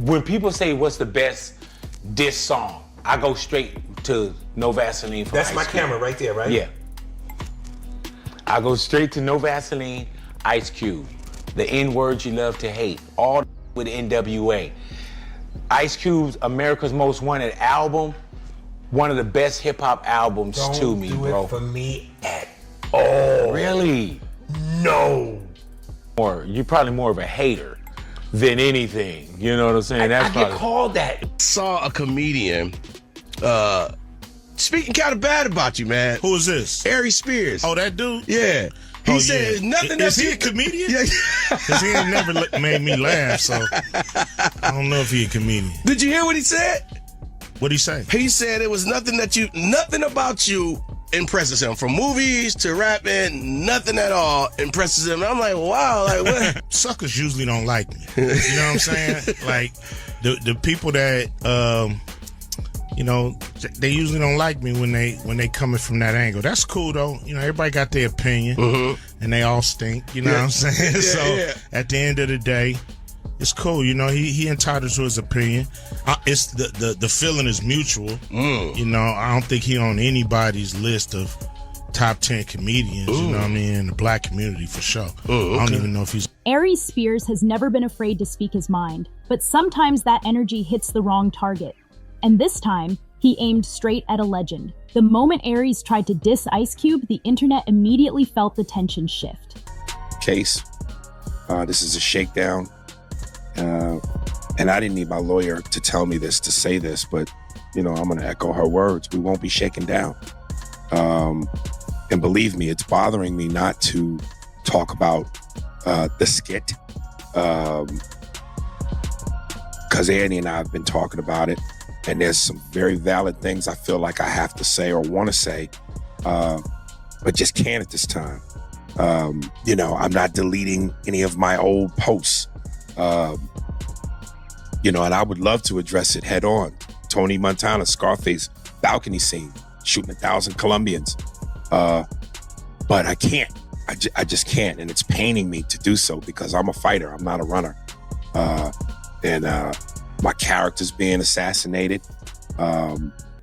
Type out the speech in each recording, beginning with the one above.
when people say what's the best diss song, I go straight to No Vaseline from That's Ice my Cube. camera right there, right? Yeah. I go straight to No Vaseline, Ice Cube. The N-words you love to hate. All with NWA. Ice Cube's America's Most Wanted album, one of the best hip hop albums to me, Don't do bro. it for me at all. Really? No. You're probably more of a hater than anything. You know what I'm saying? I get called that. Saw a comedian speaking kind of bad about you, man. Who is this? Aries Spears. Oh, that dude? Yeah. He Oh, said yeah. nothing Is that he a comedian? Yeah. Because he ain't never made me laugh, so I don't know if he a comedian. Did you hear what he said? What'd he say? He said it was nothing about you impresses him. From movies to rapping, nothing at all impresses him. I'm like, wow, like what? Suckers usually don't like me. You know what I'm saying? Like the people that they usually don't like me when they coming from that angle. That's cool though. You know, everybody got their opinion, and they all stink. You know what I'm saying? At the end of the day, it's cool. You know, he entitled to his opinion. It's the feeling is mutual. You know, I don't think he on anybody's list of top 10 comedians. You know what I mean? In the black community for sure. I don't even know if he's. Aries Spears has never been afraid to speak his mind, but sometimes that energy hits the wrong target. And this time, he aimed straight at a legend. The moment Aries tried to diss Ice Cube, the internet immediately felt the tension shift. Case. This is a shakedown. And I didn't need my lawyer to tell me this, to say this, but, you know, I'm going to echo her words. We won't be shaken down. And believe me, it's bothering me not to talk about the skit. Because Annie and I have been talking about it. And there's some very valid things I feel like I have to say or want to say, but just can't at this time. You know, I'm not deleting any of my old posts. You know, and I would love to address it head on. Tony Montana, Scarface, balcony scene, shooting 1,000 Colombians. But I can't. I just can't. And it's paining me to do so because I'm a fighter. I'm not a runner. My character's being assassinated.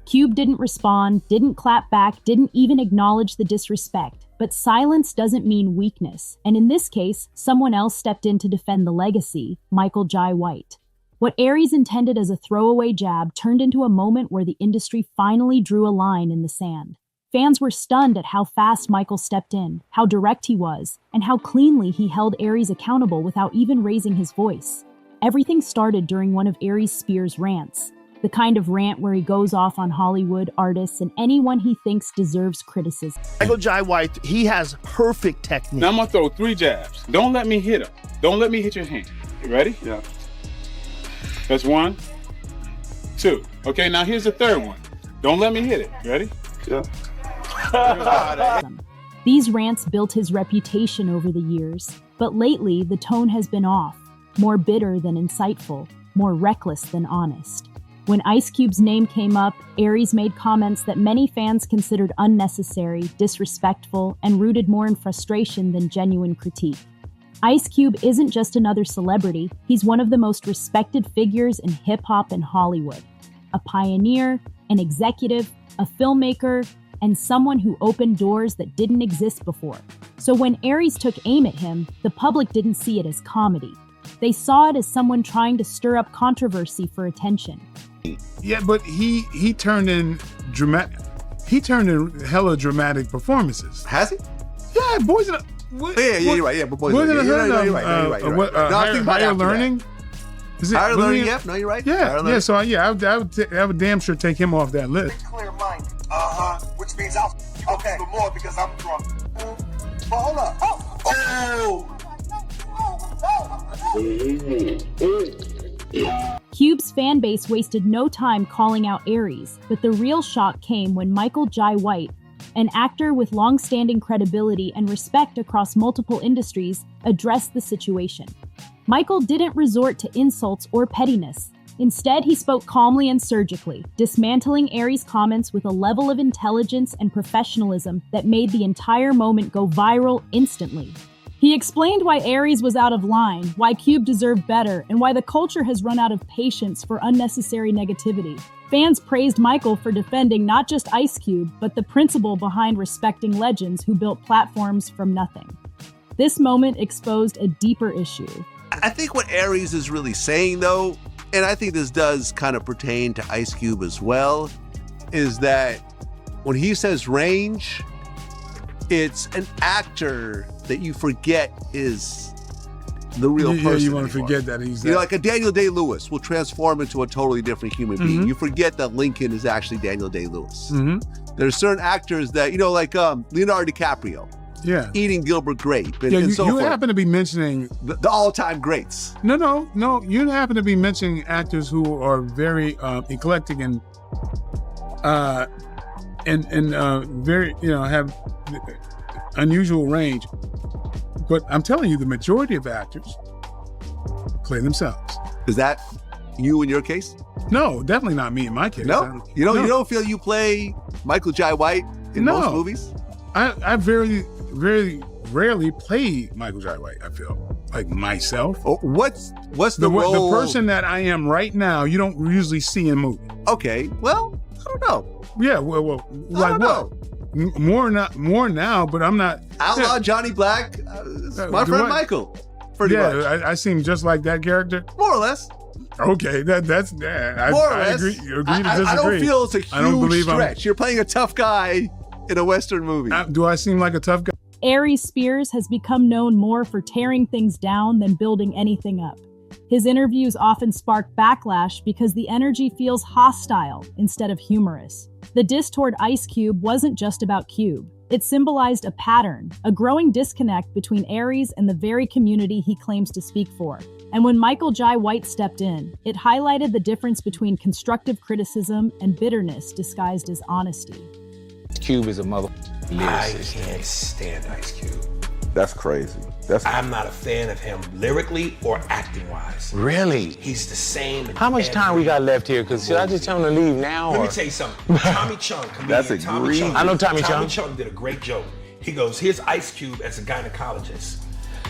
Cube didn't respond, didn't clap back, didn't even acknowledge the disrespect. But silence doesn't mean weakness. And in this case, someone else stepped in to defend the legacy, Michael Jai White. What Aries intended as a throwaway jab turned into a moment where the industry finally drew a line in the sand. Fans were stunned at how fast Michael stepped in, how direct he was, and how cleanly he held Aries accountable without even raising his voice. Everything started during one of Aries Spears' rants, the kind of rant where he goes off on Hollywood, artists, and anyone he thinks deserves criticism. Michael Jai White, he has perfect technique. Now I'm gonna throw 3 jabs. Don't let me hit him. Don't let me hit your hand. You ready? Yeah. That's 1, 2. Okay, now here's the 3rd one. Don't let me hit it. You ready? Yeah. These rants built his reputation over the years, but lately the tone has been off. More bitter than insightful, more reckless than honest. When Ice Cube's name came up, Aries made comments that many fans considered unnecessary, disrespectful, and rooted more in frustration than genuine critique. Ice Cube isn't just another celebrity, he's one of the most respected figures in hip-hop and Hollywood. A pioneer, an executive, a filmmaker, and someone who opened doors that didn't exist before. So when Aries took aim at him, the public didn't see it as comedy. They saw it as someone trying to stir up controversy for attention. Yeah, but he turned in hella dramatic performances. Has he? Yeah, Boys in you're right. Yeah, but Boys in the Hood. You're right. Higher Learning. Higher Learning. Yep. No, you're right. Yeah. So I would damn sure take him off that list. Clear mind. Which means I'll okay more because I'm drunk. But hold up. Oh. Cube's fan base wasted no time calling out Aries, but the real shock came when Michael Jai White, an actor with long-standing credibility and respect across multiple industries, addressed the situation. Michael didn't resort to insults or pettiness. Instead, he spoke calmly and surgically, dismantling Aries' comments with a level of intelligence and professionalism that made the entire moment go viral instantly. He explained why Aries was out of line, why Cube deserved better, and why the culture has run out of patience for unnecessary negativity. Fans praised Michael for defending not just Ice Cube, but the principle behind respecting legends who built platforms from nothing. This moment exposed a deeper issue. I think what Aries is really saying, though, and I think this does kind of pertain to Ice Cube as well, is that when he says range, it's an actor that you forget is the real person. Yeah, you want anymore. to forget that he's You know, like a Daniel Day-Lewis will transform into a totally different human being. You forget that Lincoln is actually Daniel Day-Lewis. There's certain actors that, you know, like Leonardo DiCaprio. Yeah. Eating Gilbert Grape and, you so forth. happen to be mentioning the all-time greats. No. You happen to be mentioning actors who are very eclectic and very, have unusual range. But I'm telling you, the majority of actors play themselves. Is that you in your case? No, definitely not me in my case. No, you don't feel you play Michael Jai White in most movies? I very, very rarely play Michael Jai White. I feel like myself. Oh, what's the role? The person that I am right now, you don't usually see in movies. Okay, well, I don't know. Yeah, well, like what? More now, but I'm not. Outlaw Johnny Black, my friend Michael. Pretty much. I seem just like that character. More or less. Okay, that's More or less. Agree to disagree. I don't feel it's a huge stretch. You're playing a tough guy in a Western movie. Do I seem like a tough guy? Aries Spears has become known more for tearing things down than building anything up. His interviews often spark backlash because the energy feels hostile instead of humorous. The diss toward Ice Cube wasn't just about Cube. It symbolized a pattern, a growing disconnect between Aries and the very community he claims to speak for. And when Michael Jai White stepped in, it highlighted the difference between constructive criticism and bitterness disguised as honesty. Cube is a mother I lyricist. can't stand Ice Cube. That's crazy. I'm not a fan of him lyrically or acting wise. Really? He's the same. How much time we got left here? Because should I just tell him to leave now? Let or? me tell you something. Tommy Chung, comedian Tommy Chung. I know Tommy Chung. Tommy Chung did a great joke. He goes, here's Ice Cube as a gynecologist.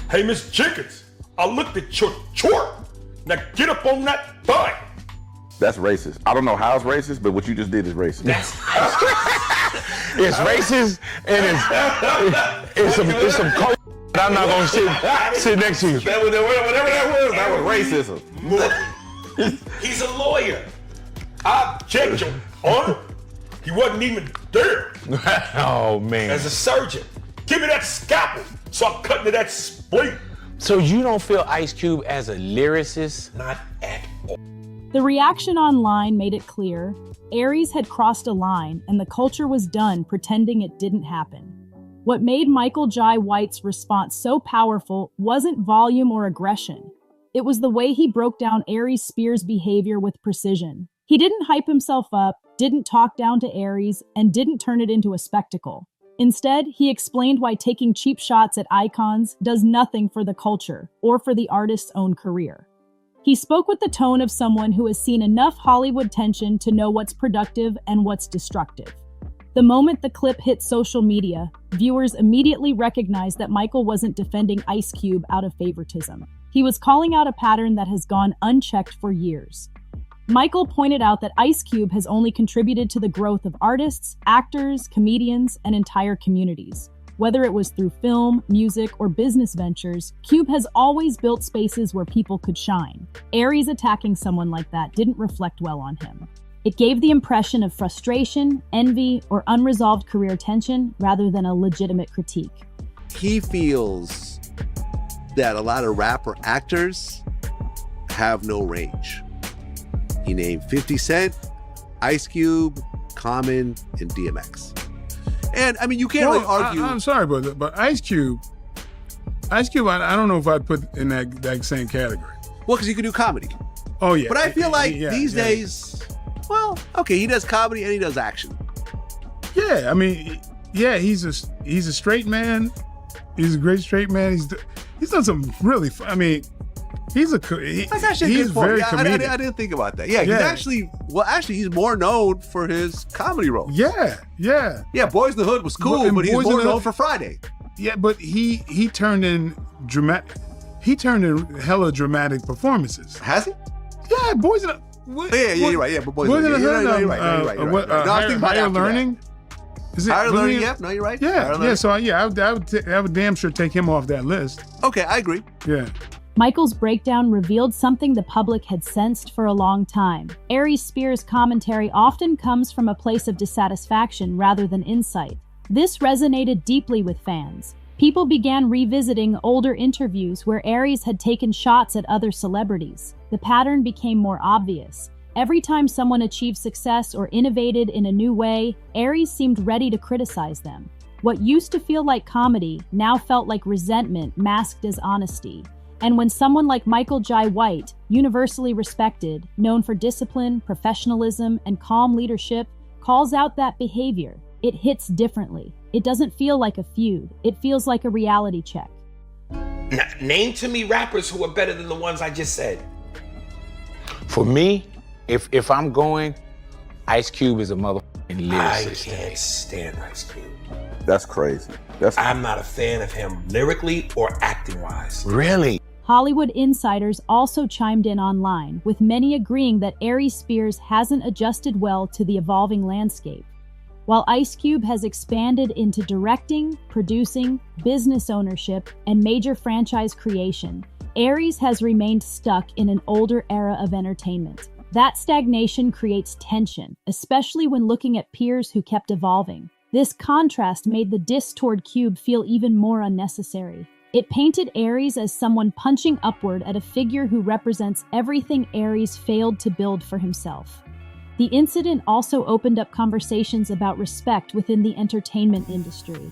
Hey, Miss Jenkins, I looked at your chart. Now get up on that butt. That's racist. I don't know how it's racist, but what you just did is racist. It's racist and it's some cold. I'm not gonna sit next to you. Whatever that was racism. He's a lawyer. I checked your honor. He wasn't even there. Oh man. As a surgeon, give me that scalpel so I'm cutting to that spleen. So you don't feel Ice Cube as a lyricist? Not at all. The reaction online made it clear Aries had crossed a line and the culture was done pretending it didn't happen. What made Michael Jai White's response so powerful wasn't volume or aggression. It was the way he broke down Aries Spears' behavior with precision. He didn't hype himself up, didn't talk down to Aries, and didn't turn it into a spectacle. Instead, he explained why taking cheap shots at icons does nothing for the culture or for the artist's own career. He spoke with the tone of someone who has seen enough Hollywood tension to know what's productive and what's destructive. The moment the clip hit social media, viewers immediately recognized that Michael wasn't defending Ice Cube out of favoritism. He was calling out a pattern that has gone unchecked for years. Michael pointed out that Ice Cube has only contributed to the growth of artists, actors, comedians, and entire communities. Whether it was through film, music, or business ventures, Cube has always built spaces where people could shine. Aries attacking someone like that didn't reflect well on him. It gave the impression of frustration, envy, or unresolved career tension rather than a legitimate critique. He feels that a lot of rapper actors have no range. He named 50 Cent, Ice Cube, Common, and DMX. And I mean, you can't really argue. I'm sorry, but Ice Cube, I don't know if I'd put in that same category. Well, because you can do comedy. Oh yeah. But I feel like these days, well, okay, he does comedy and he does action. Yeah, I mean, yeah, he's a straight man. He's a great straight man. He's done some really. He's That's actually a good point. Very comedic. I didn't think about that. Yeah, he's more known for his comedy roles. Yeah. Boys in the Hood was cool, but he's more known for Friday. Yeah, but he turned in hella dramatic performances. Has he? Yeah, Boys in the you're right. Yeah, but Boys in the Hood. You're right. Higher Learning. Is it Higher Learning? Yep. No, you're right. Yeah. So I would damn sure take him off that list. Okay, I agree. Yeah. Michael's breakdown revealed something the public had sensed for a long time. Aries Spears' commentary often comes from a place of dissatisfaction rather than insight. This resonated deeply with fans. People began revisiting older interviews where Aries had taken shots at other celebrities. The pattern became more obvious. Every time someone achieved success or innovated in a new way, Aries seemed ready to criticize them. What used to feel like comedy now felt like resentment masked as honesty. And when someone like Michael Jai White, universally respected, known for discipline, professionalism, and calm leadership, calls out that behavior, it hits differently. It doesn't feel like a feud. It feels like a reality check. Name to me rappers who are better than the ones I just said. For me, if I'm going, Ice Cube is a motherfucking lyricist. I can't stand Ice Cube. That's crazy. I'm not a fan of him lyrically or acting-wise. Really? Hollywood insiders also chimed in online, with many agreeing that Aries Spears hasn't adjusted well to the evolving landscape. While Ice Cube has expanded into directing, producing, business ownership, and major franchise creation, Aries has remained stuck in an older era of entertainment. That stagnation creates tension, especially when looking at peers who kept evolving. This contrast made the diss toward Cube feel even more unnecessary. It painted Aries as someone punching upward at a figure who represents everything Aries failed to build for himself. The incident also opened up conversations about respect within the entertainment industry.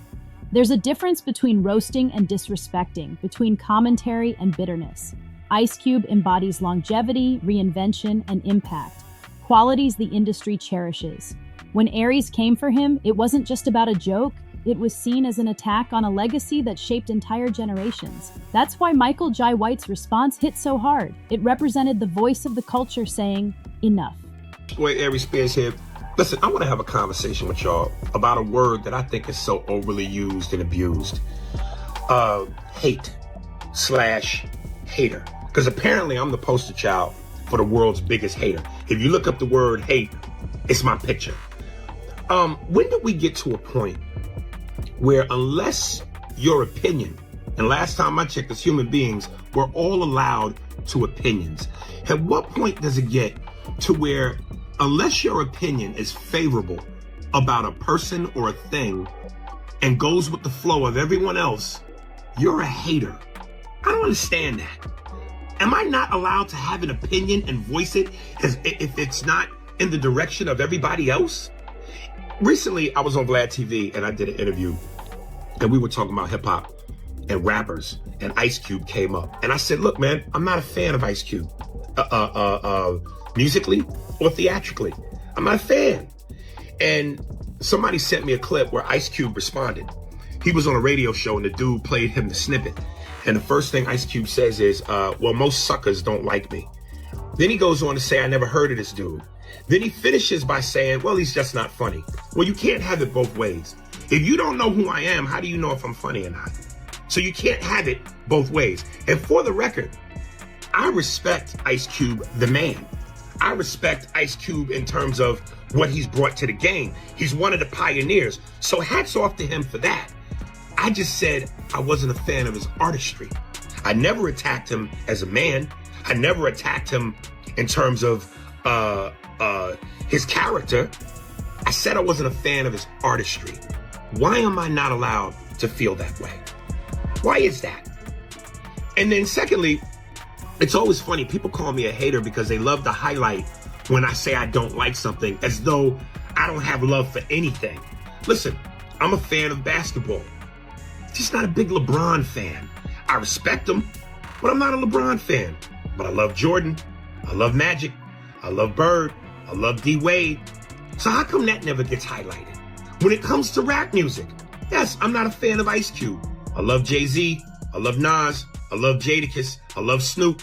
There's a difference between roasting and disrespecting, between commentary and bitterness. Ice Cube embodies longevity, reinvention, and impact, qualities the industry cherishes. When Aries came for him, it wasn't just about a joke, it was seen as an attack on a legacy that shaped entire generations. That's why Michael Jai White's response hit so hard. It represented the voice of the culture saying, enough. Wait, Aries Spears here. Listen, I want to have a conversation with y'all about a word that I think is so overly used and abused. Hate/hater. Because apparently I'm the poster child for the world's biggest hater. If you look up the word hate, it's my picture. When did we get to a point where unless your opinion, and last time I checked as human beings, we're all allowed to opinions. At what point does it get to where unless your opinion is favorable about a person or a thing and goes with the flow of everyone else, you're a hater? I don't understand that. Am I not allowed to have an opinion and voice it if it's not in the direction of everybody else? Recently, I was on Vlad TV and I did an interview and we were talking about hip hop and rappers and Ice Cube came up. And I said, look, man, I'm not a fan of Ice Cube, musically or theatrically. I'm not a fan. And somebody sent me a clip where Ice Cube responded. He was on a radio show and the dude played him the snippet. And the first thing Ice Cube says is, well, most suckers don't like me. Then he goes on to say, I never heard of this dude. Then he finishes by saying, well, he's just not funny. Well, you can't have it both ways. If you don't know who I am, how do you know if I'm funny or not? So you can't have it both ways. And for the record, I respect Ice Cube, the man. I respect Ice Cube in terms of what he's brought to the game. He's one of the pioneers. So hats off to him for that. I just said I wasn't a fan of his artistry. I never attacked him as a man. I never attacked him in terms of his character. I said I wasn't a fan of his artistry. Why am I not allowed to feel that way? Why is that? And then secondly, it's always funny. People call me a hater because they love to highlight when I say I don't like something as though I don't have love for anything. Listen, I'm a fan of basketball. Just not a big LeBron fan. I respect him, but I'm not a LeBron fan. But I love Jordan. I love Magic. I love Bird. I love D Wade. So how come that never gets highlighted? When it comes to rap music, yes, I'm not a fan of Ice Cube. I love Jay-Z. I love Nas. I love Jadakiss. I love Snoop.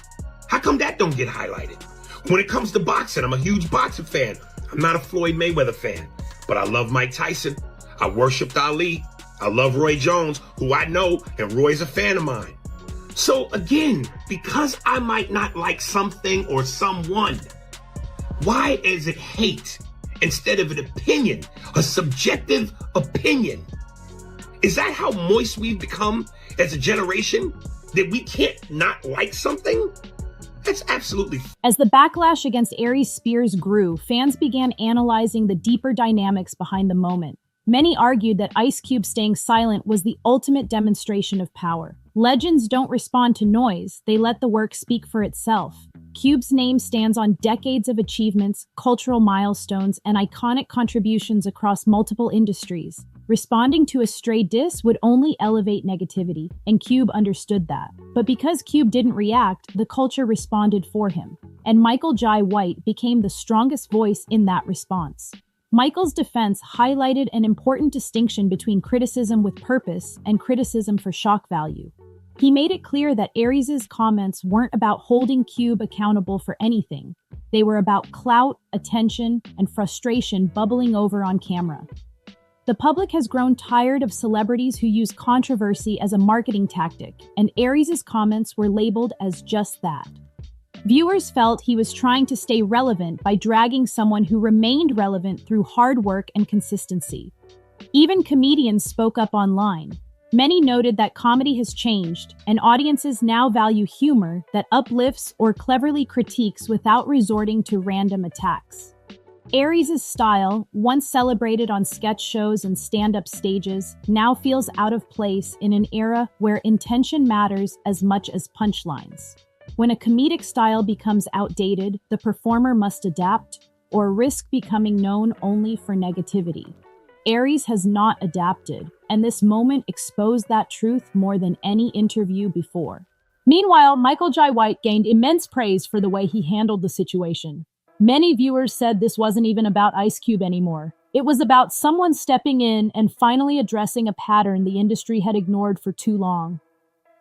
How come that don't get highlighted? When it comes to boxing, I'm a huge boxing fan. I'm not a Floyd Mayweather fan, but I love Mike Tyson. I worshiped Ali. I love Roy Jones, who I know, and Roy's a fan of mine. So again, because I might not like something or someone, why is it hate instead of an opinion, a subjective opinion? Is that how moist we've become as a generation? That we can't not like something? That's absolutely. As the backlash against Aries Spears grew, fans began analyzing the deeper dynamics behind the moment. Many argued that Ice Cube staying silent was the ultimate demonstration of power. Legends don't respond to noise, they let the work speak for itself. Cube's name stands on decades of achievements, cultural milestones, and iconic contributions across multiple industries. Responding to a stray diss would only elevate negativity, and Cube understood that. But because Cube didn't react, the culture responded for him, and Michael Jai White became the strongest voice in that response. Michael's defense highlighted an important distinction between criticism with purpose and criticism for shock value. He made it clear that Aries' comments weren't about holding Cube accountable for anything. They were about clout, attention, and frustration bubbling over on camera. The public has grown tired of celebrities who use controversy as a marketing tactic, and Aries' comments were labeled as just that. Viewers felt he was trying to stay relevant by dragging someone who remained relevant through hard work and consistency. Even comedians spoke up online. Many noted that comedy has changed, and audiences now value humor that uplifts or cleverly critiques without resorting to random attacks. Aries' style, once celebrated on sketch shows and stand-up stages, now feels out of place in an era where intention matters as much as punchlines. When a comedic style becomes outdated, the performer must adapt or risk becoming known only for negativity. Aries has not adapted, and this moment exposed that truth more than any interview before. Meanwhile, Michael Jai White gained immense praise for the way he handled the situation. Many viewers said this wasn't even about Ice Cube anymore. It was about someone stepping in and finally addressing a pattern the industry had ignored for too long.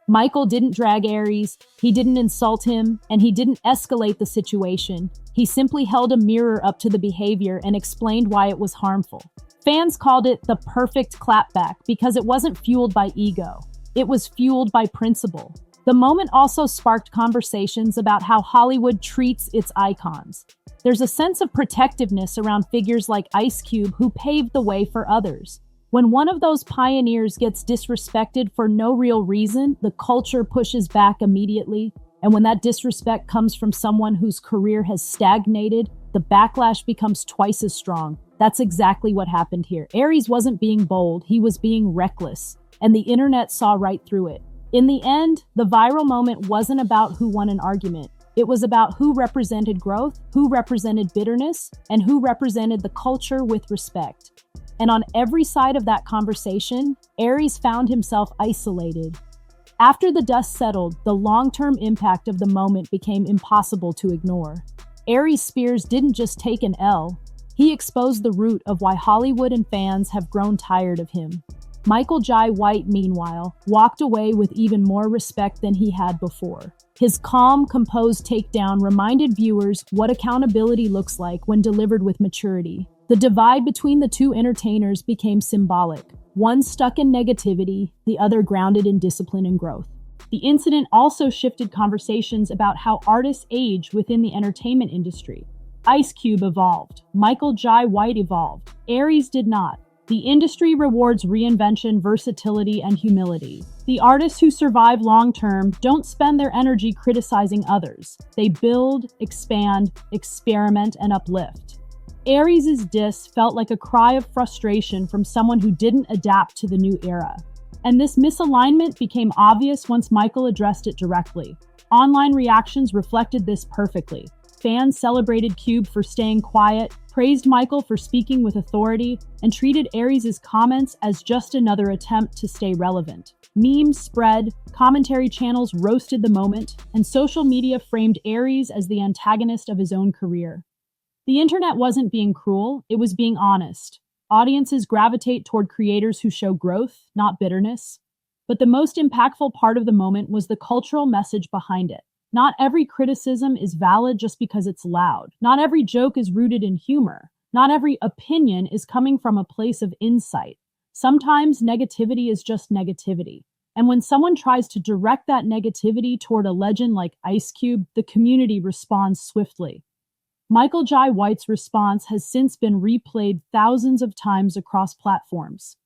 Michael didn't drag Aries, he didn't insult him, and he didn't escalate the situation. He simply held a mirror up to the behavior and explained why it was harmful. Fans called it the perfect clapback because it wasn't fueled by ego. It was fueled by principle. The moment also sparked conversations about how Hollywood treats its icons. There's a sense of protectiveness around figures like Ice Cube who paved the way for others. When one of those pioneers gets disrespected for no real reason, the culture pushes back immediately. And when that disrespect comes from someone whose career has stagnated, the backlash becomes twice as strong. That's exactly what happened here. Aries wasn't being bold, he was being reckless. And the internet saw right through it. In the end, the viral moment wasn't about who won an argument. It was about who represented growth, who represented bitterness, and who represented the culture with respect. And on every side of that conversation, Aries found himself isolated. After the dust settled, the long-term impact of the moment became impossible to ignore. Aries Spears didn't just take an L, he exposed the root of why Hollywood and fans have grown tired of him. Michael Jai White, meanwhile, walked away with even more respect than he had before. His calm, composed takedown reminded viewers what accountability looks like when delivered with maturity. The divide between the two entertainers became symbolic. One stuck in negativity, the other grounded in discipline and growth. The incident also shifted conversations about how artists age within the entertainment industry. Ice Cube evolved. Michael Jai White evolved. Aries did not. The industry rewards reinvention, versatility, and humility. The artists who survive long-term don't spend their energy criticizing others. They build, expand, experiment, and uplift. Aries' diss felt like a cry of frustration from someone who didn't adapt to the new era. And this misalignment became obvious once Michael addressed it directly. Online reactions reflected this perfectly. Fans celebrated Cube for staying quiet, praised Michael for speaking with authority, and treated Aries' comments as just another attempt to stay relevant. Memes spread, commentary channels roasted the moment, and social media framed Aries as the antagonist of his own career. The internet wasn't being cruel, it was being honest. Audiences gravitate toward creators who show growth, not bitterness. But the most impactful part of the moment was the cultural message behind it. Not every criticism is valid just because it's loud. Not every joke is rooted in humor. Not every opinion is coming from a place of insight. Sometimes negativity is just negativity. And when someone tries to direct that negativity toward a legend like Ice Cube, the community responds swiftly. Michael Jai White's response has since been replayed thousands of times across platforms.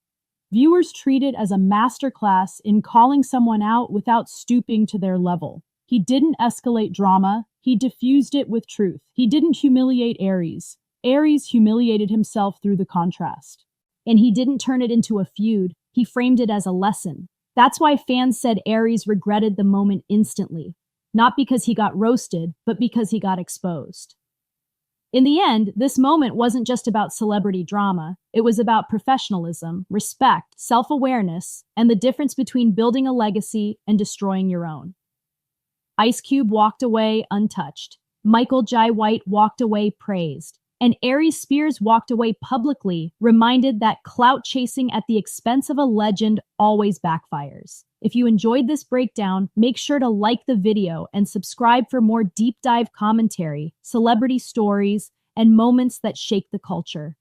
Viewers treat it as a masterclass in calling someone out without stooping to their level. He didn't escalate drama, he diffused it with truth. He didn't humiliate Aries. Aries humiliated himself through the contrast. And he didn't turn it into a feud, he framed it as a lesson. That's why fans said Aries regretted the moment instantly. Not because he got roasted, but because he got exposed. In the end, this moment wasn't just about celebrity drama. It was about professionalism, respect, self-awareness, and the difference between building a legacy and destroying your own. Ice Cube walked away untouched. Michael Jai White walked away praised. And Aries Spears walked away publicly, reminded that clout chasing at the expense of a legend always backfires. If you enjoyed this breakdown, make sure to like the video and subscribe for more deep dive commentary, celebrity stories, and moments that shake the culture.